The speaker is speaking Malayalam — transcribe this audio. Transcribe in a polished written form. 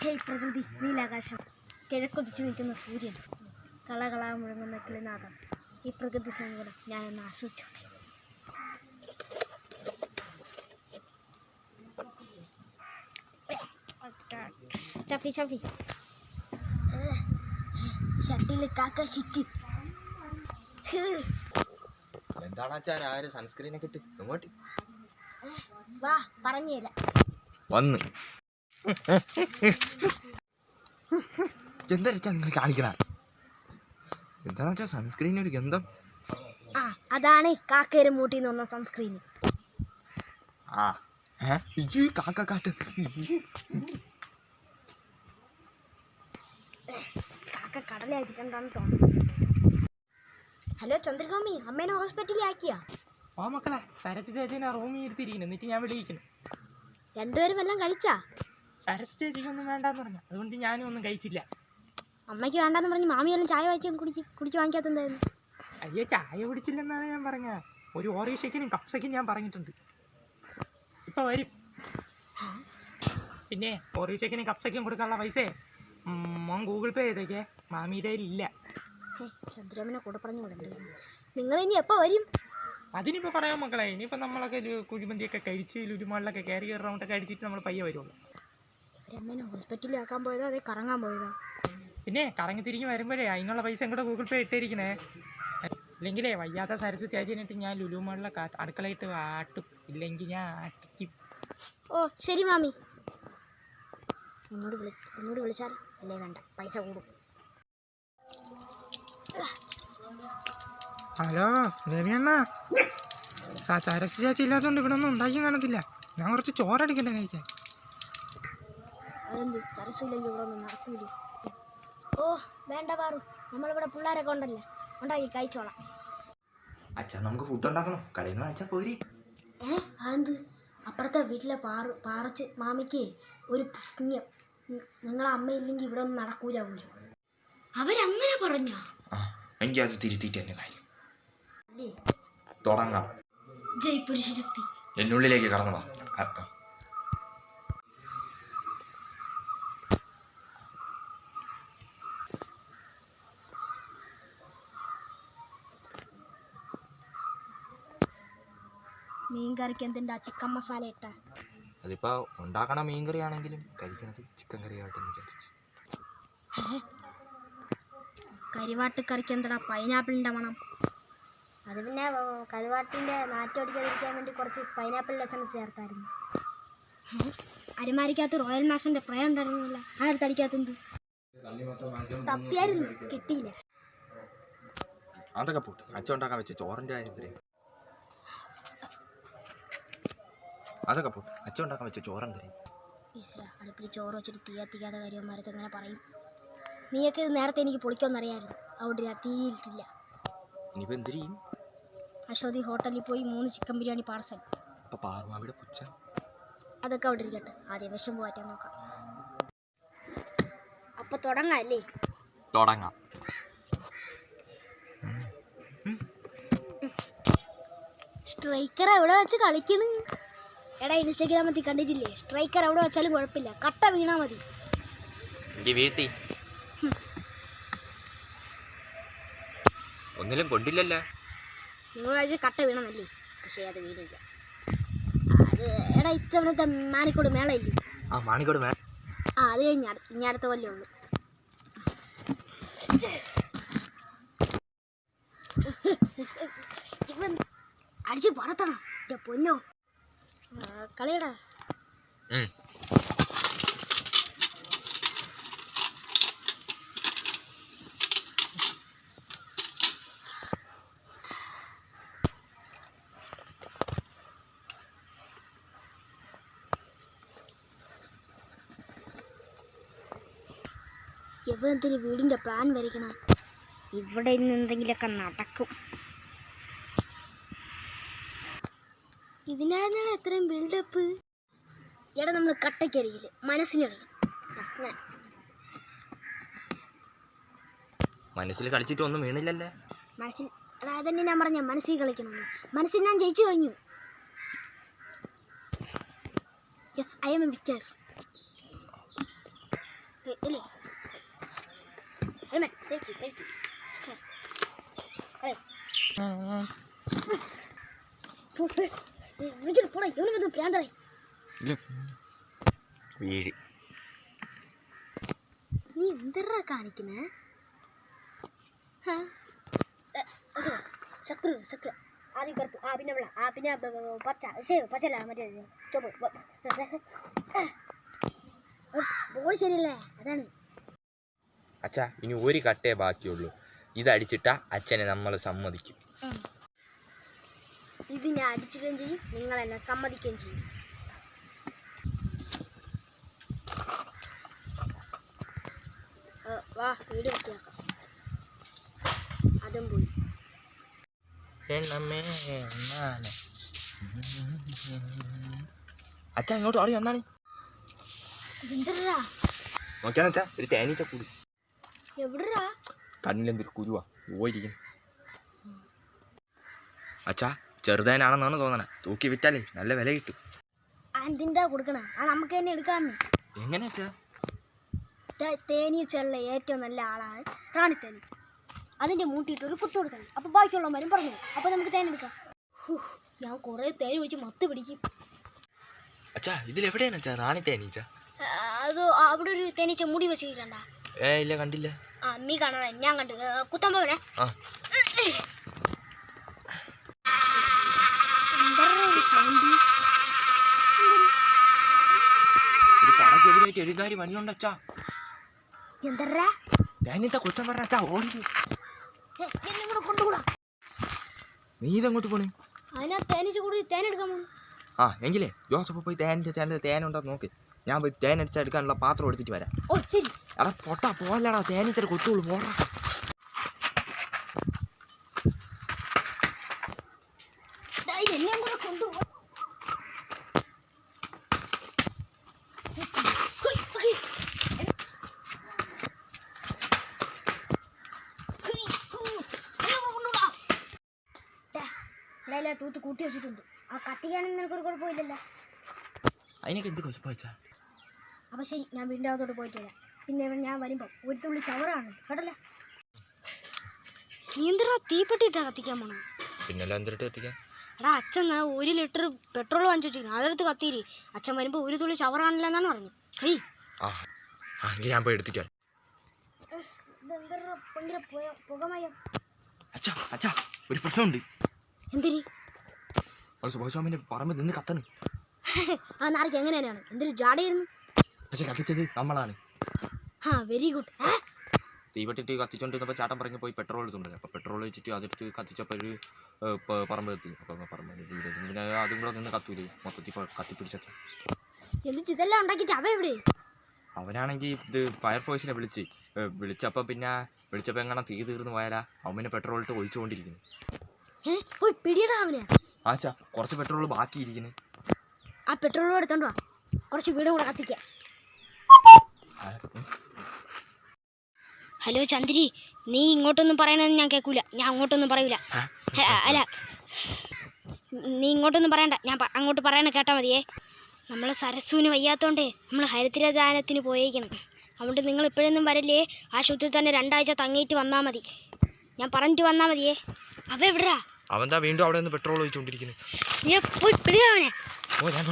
ഹേയ് പ്രകൃതി, നീലാകാശം, കിഴക്കൊതിച്ചു നിൽക്കുന്ന സൂര്യൻ, കളകളാ മുഴങ്ങുന്ന കിളിനാദം, ഈ പ്രകൃതി സങ്കടം ഞാനൊന്ന് ആസ്വദിച്ചോട്ടെ. ഷഫി ഷട്ടിൽ കാക്ക ഷിറ്റ്. എന്താണ് സൺസ്ക്രീൻ ഒക്കെ ഇട്ട് അങ്ങോട്ട് വാ, പറഞ്ഞില്ല വന്ന് എന്താ നിങ്ങൾ കാണിക്കണ? എന്താന്ന് വെച്ചാ സൺസ്ക്രീൻ ഒരു ഗന്ധം. അതാണ് കാക്കേര് മൂട്ടിന്ന് വന്ന സൺസ്ക്രീൻ. കാക്ക കാട്ട് കാക്ക കടല അയച്ചിട്ടുണ്ടാന്ന് തോന്നുന്നു. ഹലോ ചന്ദ്രഗോമി, അമ്മേനെ ഹോസ്പിറ്റലിൽ ആക്കിയാ? ആ മക്കളെ, സരസ് ചേച്ചീനെ റൂമിൽ ഇരുത്തിരിക്കുന്നു. എന്നിട്ട് ഞാൻ വിളിക്കുന്നു. രണ്ടുപേരും എല്ലാം കഴിച്ചാ? സരസ് ചേച്ചിക്കൊന്നും വേണ്ടാന്ന് പറഞ്ഞു, അതുകൊണ്ട് ഞാനും ഒന്നും കഴിച്ചില്ല. അമ്മയ്ക്ക് വേണ്ടാന്ന് പറഞ്ഞ് മാമിയെല്ലാം ചായ വാങ്ങിച്ച് കുടിച്ച് വാങ്ങിക്കാത്തെന്തായിരുന്നു? അയ്യോ, ചായ കുടിച്ചില്ലെന്നാണ് ഞാൻ പറഞ്ഞത്. ഒരു ഓറിയോ ഷേക്കിനും കപ്സയ്ക്കും ഞാൻ പറഞ്ഞിട്ടുണ്ട്. ഇപ്പം വരും. പിന്നെ ഓറിയോ ഷേക്കിനും കപ്സയ്ക്കും കൊടുക്കാനുള്ള പൈസ മോൻ ഗൂഗിൾ പേ ചെയ്തേക്കേ, മാമിയുടെ ഇല്ല. ചന്ദ്രമ്മനെ കൂടെ പറഞ്ഞു വിടണ്ടേ? നിങ്ങൾ ഇനി എപ്പോൾ വരും? അതിനിപ്പോൾ പറയാം മക്കളെ. ഇനിയിപ്പോൾ നമ്മളൊക്കെ കുഴിമന്തിയൊക്കെ കഴിച്ച് ലുലുമാളിലൊക്കെ കയറി ഒരു റൗണ്ടൊക്കെ അടിച്ചിട്ട് നമ്മൾ പയ്യെ വരുള്ളൂ. അമ്മേനെ ഹോസ്പിറ്റലിൽ ആക്കാൻ പോയതോ അതേ കറങ്ങാൻ പോയതാ? പിന്നെ കറങ്ങി തിരിഞ്ഞ് വരുമ്പോഴേ അതിനുള്ള പൈസ കൂടെ ഗൂഗിൾ പേ ഇട്ടിരിക്കണേ. ഇല്ലെങ്കിലേ വയ്യാത്ത സരസ് ചേച്ചിനിട്ട് ഞാൻ ലുലുമാളിലൊക്കെ അടുക്കളയിട്ട് ആട്ടും. ഇല്ലെങ്കിൽ ഞാൻ ആട്ടിക്കും. ഓ ശരി മാമി. ഒന്നുകൂടി വിളിച്ചാൽ അല്ലേ? വേണ്ട, പൈസ കൂടും. ഹലോ രവിയണ്ണ, സരസ് ചേച്ചി ഇല്ലാത്തതുകൊണ്ട് ഇവിടെ ഒന്നും ഉണ്ടാക്കി കാണത്തില്ല. ഞാൻ കുറച്ച് ചോറടിക്കണ്ടേ കഴിക്കാൻ. അതെന്ത് സരസില്ലെങ്കിൽ ഇവിടെ ഒന്നും നടക്കൂല? ഓ വേണ്ട പാറു, നമ്മളിവിടെ പിള്ളേരൊക്കെ ഉണ്ടല്ലേ, ഉണ്ടാക്കി കഴിച്ചോളാം. അച്ഛാ, നമുക്ക് ഫുഡ് ഉണ്ടാക്കണം. കടയിൽ നിന്ന് അച്ഛാ പോരി. അതെന്ത്? അപ്പുറത്തെ വീട്ടിലെ പാറച്ച് മാമിക്ക് ഒരു പുണ്യം, നിങ്ങളെ അമ്മയില്ലെങ്കിൽ ഇവിടെ ഒന്നും നടക്കൂല പോലും. അവരങ്ങനെ പറഞ്ഞ എനിക്ക് അത് തിരുത്തിയിട്ട് തന്നെ കാര്യം. അല്ലേ? തുടങ്ങാം. ജയ് പുരുഷശക്തി. എന്നുള്ളിലേക്ക് കടന്നു വാ. മീൻ കറിക്ക് എന്തിൻ്റെ ചിക്കൻ മസാല ഇട്ട? അതിപ്പോ ഉണ്ടാക്കണ മീൻ കറി ആണെങ്കിലും കഴിക്കണത് ചിക്കൻ കറിയായിട്ടെന്ന് വിചാരിച്ചു. കരുവാട്ടുകറിക്ക് എന്താ പൈനാപ്പിളിൻ്റെ മണം? അത് പിന്നെ കരുവാട്ടിൻ്റെ നാറ്റോടിക്കാതിരിക്കാൻ വേണ്ടി കുറച്ച് പൈനാപ്പിൾ എസൻസ് ചേർത്തായിരുന്നു. അരിമാരിക്കകത്ത് റോയൽ മാഷിൻ്റെ പ്രയം ഉണ്ടായിരുന്നില്ല, ആ അടുത്തടിക്കകത്തെന്ത് തപ്പിയായിരുന്നു, കിട്ടിയില്ല. അതൊക്കെ പോട്ട്. അച്ഛൻ ഉണ്ടാക്കാൻ വെച്ച ചോറിൻ്റെ കാര്യം തരേ. അതൊക്കെ പോട്ട്. അച്ഛൻ ഉണ്ടാക്കാൻ വെച്ച ചോറൻ തരേ. അടുപ്പിൽ ചോറ് വെച്ചിട്ട് തീയാത്തിക്കാതെ കാര്യന്മാരത്ത് എങ്ങനെ പറയും? നീയൊക്കെ ഇത് നേരത്തെ എനിക്ക് പൊളിക്കുമെന്നറിയാമായിരുന്നു, അതുകൊണ്ട് ഞാൻ തീയിട്ടില്ല. ഇനിയിപ്പോൾ എന്ത് ചെയ്യും? അശ്വതി ഹോട്ടലിൽ പോയി 3 ചിക്കൻ ബിരിയാണി പാർസൽ. അപ്പോൾ പാറുമാവിടെ പുച്ഛ. അതൊക്കെ അവിടെ ഇരിക്കട്ടെ, ആദ്യം വിഷം പോകാൻ നോക്കാം. അപ്പോൾ തുടങ്ങാം അല്ലേ? തുടങ്ങാം. സ്ട്രൈക്കർ എവിടെ വെച്ച് കളിക്കണ്? എടാ, ഇൻസ്റ്റാഗ്രാമത്തിൽ കണ്ടിട്ടില്ലേ? സ്ട്രൈക്കർ എവിടെ വെച്ചാലും കുഴപ്പമില്ല, കട്ട വീണാൽ മതി. വീഴ്ത്തി ഒന്നിലും കൊണ്ടില്ലല്ലോ. നിങ്ങൾ വെച്ച് കട്ട വീണമെന്നല്ലേ? പക്ഷേ അത് വീണില്ല. അത് എടാ, ഇത്തവണത്തെ മാണിക്കോട് മേള ഇല്ലേ? മാണിക്കോട് മേള. അത് കഴിഞ്ഞ ഇനി അടുത്ത കൊല്ലേ ഉള്ളൂ. അടിച്ച് പറത്തണം എൻ്റെ പൊന്നോ. കളിയടാ. എന്തൊരു വീടിൻ്റെ പ്ലാൻ വരയ്ക്കണം. ഇവിടെ നിന്ന് എന്തെങ്കിലുമൊക്കെ നടക്കും. ഇതിനായിരുന്നാണ് എത്രയും ബിൽഡപ്പ്. എടാ, നമ്മൾ കട്ടയ്ക്കരികില്ല, മനസ്സിനറിയില്ല. മനസ്സിൽ കളിച്ചിട്ട് ഒന്നും വീണില്ലല്ലേ? മനസ്സിൽ എടാ, അതന്നെ ഞാൻ പറഞ്ഞ മനസ്സിൽ കളിക്കണം. മനസ്സിൽ ഞാൻ ജയിച്ചു കഴിഞ്ഞു. Yes, I am a victor. ഇല്ലേ ഹെൽമെറ്റ് സേഫ്റ്റി സേഫ്റ്റി വിളിച്ചിട്ട് പോടാ ഇവന് വന്ന് പ്രാന്തായി വീഴ്. നീ എന്തരാ കാണിക്കുന്നേ അതോ ശക്രു ശക്രു ആദ്യം കറുപ്പ് പിന്നെ വെള്ള പിന്നെ പച്ച പച്ചല്ല മറ്റേ ചുവപ്പ് ബോൾ ശരിയല്ലേ അതാണ്. അച്ഛാ ഇനി ഒരു കട്ടേ ബാക്കിയുള്ളൂ. ഇതടിച്ചിട്ടാ അച്ഛനെ നമ്മൾ സമ്മതിക്കും. ഇത് ഞാൻ അടിച്ചിടുകയും ചെയ്യും, നിങ്ങൾ എന്നെ സമ്മതിക്കുകയും ചെയ്യും. വാ വീട് വൃത്തിയാക്കാം. അതും പോയി. അച്ഛാ ഇങ്ങോട്ട് ഓടി വന്നാണ്. എന്തരാ നോക്കിയാണെച്ചാ ഒരു തേനീച്ച കൂടി. എവിടെടാ? കണ്ണിലെന്തൊരു കുരുവാ പോയിരിക്കുന്നു. അച്ഛാ ചെറുതേനാണെന്നാണ് തോന്നണേ. തൂക്കി വിറ്റാലേ നല്ല വില കിട്ടും. എന്തിൻ്റെ കൊടുക്കണ? നമുക്ക് തന്നെ എടുക്കാന്ന്. എങ്ങനെ അച്ഛാ? തേനീച്ചയുള്ള ഏറ്റവും നല്ല ആളാണ് റാണി തേനീച്ച. അതിൻ്റെ മൂട്ടിയിട്ട് ഒരു കുത്തു കൊടുക്കണം. അപ്പോൾ ബാക്കിയുള്ളവരും പറഞ്ഞു അപ്പോൾ നമുക്ക് തേൻ എടുക്കാം. ഞാൻ കുറേ തേൻ ഒഴിച്ച് മത്ത് പിടിക്കും. അച്ഛാ ഇതിലെവിടെയാണ് അച്ഛാ റാണി തേനീച്ച? അത് അവിടെ ഒരു തേനീച്ച മുടി വെച്ചിട്ടുണ്ടാ? ഇല്ല കണ്ടില്ല. നീ കാണണ ഞാൻ കണ്ടു. കുത്താൻ പോവണേ. ഒരു കാര്യം പണിയുണ്ട് അച്ഛാ. എന്തരാ തേനീച്ച കുറ്റം പറഞ്ഞ അച്ഛാ ഓടി. കൊണ്ടുകൂടാ. നീ ഇതെങ്ങോട്ട് പോണേ? അതിനാ തേനീച്ച കൂടി തേൻ എടുക്കാൻ പോകുന്നു. എങ്കിലേ ജോസഫ് പോയി തേനിൻ്റെ ചാനൽ തേനുണ്ടോ നോക്ക്. ഞാൻ പോയി തേനടിച്ചെടുക്കാനുള്ള പാത്രം എടുത്തിട്ട് വരാം. ഓ ശരി. എടാ പൊട്ടാ പോലടാ തേനീച്ചയുടെ കൊത്തുള്ളൂ പോടാ. എന്നെ കൂടെ കൊണ്ടുപോകാം. തൂത്ത് കൂട്ടി വെച്ചിട്ടുണ്ട്. ആ കത്തിക്കാണെങ്കിൽ നിനക്കൊരു കുഴപ്പമില്ലല്ലോ. അതിനൊക്കെ എന്ത് കുഴപ്പമില്ല. അപ്പം ശരി ഞാൻ വീണ്ടും അകത്തോട്ട് പോയിട്ട് വരാം. പിന്നെ ഞാൻ വരുമ്പോൾ ഒരു തുള്ളി ചവറാണ് കേട്ടല്ലേ. നീ എന്തിനാ തീപ്പെട്ടിട്ടാ കത്തിക്കാൻ പോണോ? പിന്നെല്ലാം എന്തിട്ട് കത്തിക്കാൻ? എടാ അച്ഛൻ 1 ലിറ്റർ പെട്രോൾ വാങ്ങിച്ചു വെച്ചിരിക്കുന്നു. അതെടുത്ത് കത്തിയില്ലേ. അച്ഛൻ വരുമ്പോൾ ഒരു തുള്ളി ചവറാണല്ലോ എന്നാണ് പറഞ്ഞു. ഞാൻ പോയി എടുത്തിക്കാം. ഭയങ്കര പുകമയം. അച്ഛാ അച്ഛാ ഒരു പ്രശ്നമുണ്ട്. എന്തിരി? സുഭാഷ് പറമ്പ് നിന്ന് കത്തണ്. ആ നാറിക്ക് എങ്ങനെ തന്നെയാണ് എന്തൊരു ജാടയായിരുന്നു. പക്ഷെ കത്തിച്ചത് നമ്മളാണ്. Very good. തീപ്പെട്ടിട്ട് കത്തിച്ചോണ്ടിരുന്നപ്പോൾ ചാട്ടം പറഞ്ഞ് പോയി പെട്രോൾ എടുത്തുണ്ട്. അപ്പോൾ പെട്രോൾ വെച്ചിട്ട് അതെടുത്ത് കത്തിച്ചപ്പോൾ ഒരു പറമ്പ് എത്തി. അപ്പോൾ പറമ്പ് പിന്നെ അതും കൂടെ നിന്ന് കത്തൂലേ മൊത്തത്തിൽ കത്തിപ്പിടിച്ച. എന്നിട്ട് ഇതെല്ലാം ഉണ്ടാക്കിയിട്ട് അവ എവിടെ? അവനാണെങ്കിൽ ഇത് ഫയർഫോഴ്സിനെ വിളിച്ചപ്പോൾ വിളിച്ചപ്പോൾ എങ്ങനെ തീ തീർന്ന് പോയാലാ അവൻ പിന്നെ പെട്രോൾ ഇട്ട് ഒഴിച്ചുകൊണ്ടിരിക്കുന്നു. പോയി പിടിയടാ അവനെ. ആച്ചാ കുറച്ച് പെട്രോൾ ബാക്കിയിരിക്കുന്നു. ആ പെട്രോൾ എടുത്തോണ്ട് വാ, കുറച്ച് വീടും കൂടെ കത്തിക്കാം. ഹലോ ചന്ദ്രി, നീ ഇങ്ങോട്ടൊന്നും പറയണമെന്ന് ഞാൻ കേൾക്കൂല. ഞാൻ അങ്ങോട്ടൊന്നും പറയൂല. അല്ല നീ ഇങ്ങോട്ടൊന്നും പറയണ്ട, ഞാൻ അങ്ങോട്ട് പറയണ കേട്ടാൽ മതിയേ. നമ്മളെ സരസ്സുവിന് വയ്യാത്തോണ്ടേ നമ്മൾ ഹരിദ്രദാനത്തിന് പോയേക്കണം. അതുകൊണ്ട് നിങ്ങൾ ഇപ്പോഴൊന്നും വരല്ലേ. ആശുപത്രിയിൽ തന്നെ 2 ആഴ്ച തങ്ങിയിട്ട് വന്നാൽ മതി. ഞാൻ പറഞ്ഞിട്ട് വന്നാൽ മതിയേ. അവ എവിടാ? അവൻ വീണ്ടും അവിടെ നിന്ന് പെട്രോൾ ഒഴിച്ചുകൊണ്ടിരിക്കുന്നു. പോയി പിടിയാ അവനെ. ഞാൻ